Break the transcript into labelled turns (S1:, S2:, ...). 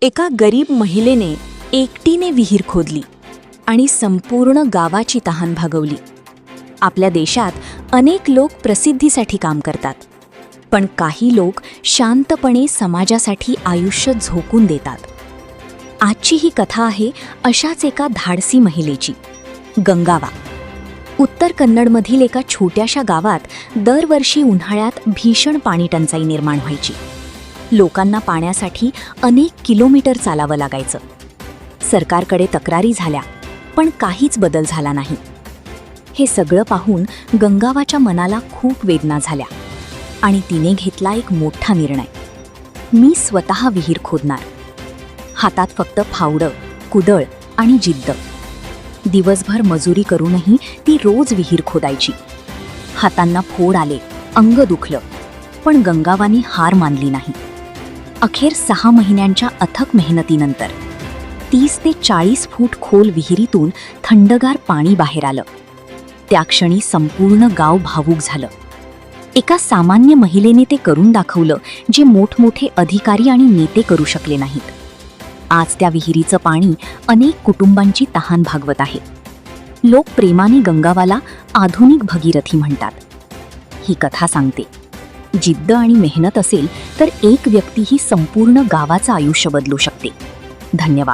S1: एका गरीब महिलेने एकटीने विहीर खोदली आणि संपूर्ण गावाची तहान भागवली. आपल्या देशात अनेक लोक प्रसिद्धीसाठी काम करतात, पण काही लोक शांतपणे समाजासाठी आयुष्य झोकून देतात. आजची ही कथा आहे अशाच एका धाडसी महिलेची. गंगावा. उत्तर कन्नडमधील एका छोट्याशा गावात दरवर्षी उन्हाळ्यात भीषण पाणीटंचाई निर्माण व्हायची. लोकांना पाण्यासाठी अनेक किलोमीटर चालावं लागायचं. सरकारकडे तक्रारी झाल्या, पण काहीच बदल झाला नाही. हे सगळं पाहून गंगावाच्या मनाला खूप वेदना झाल्या आणि तिने घेतला एक मोठा निर्णय. मी स्वतः विहीर खोदणार. हातात फक्त फावडं, कुदळ आणि जिद्द. दिवसभर मजुरी करूनही ती रोज विहीर खोदायची. हातांना फोड आले, अंग दुखलं, पण गंगावानी हार मानली नाही. अखेर 6 महिन्यांच्या अथक मेहनतीनंतर 30 ते 40 फूट खोल विहिरीतून थंडगार पाणी बाहेर आलं. त्या क्षणी संपूर्ण गाव भावूक झालं. एका सामान्य महिलेने ते करून दाखवलं जे मोठमोठे अधिकारी आणि नेते करू शकले नाहीत. आज त्या विहिरीचं पाणी अनेक कुटुंबांची तहान भागवत आहे. लोक प्रेमाने गंगावाला आधुनिक भगीरथी म्हणतात. ही कथा सांगते, जिद्द आणि मेहनत असेल तर एक व्यक्ती ही संपूर्ण गावाचं आयुष्य बदलू शकते. धन्यवाद.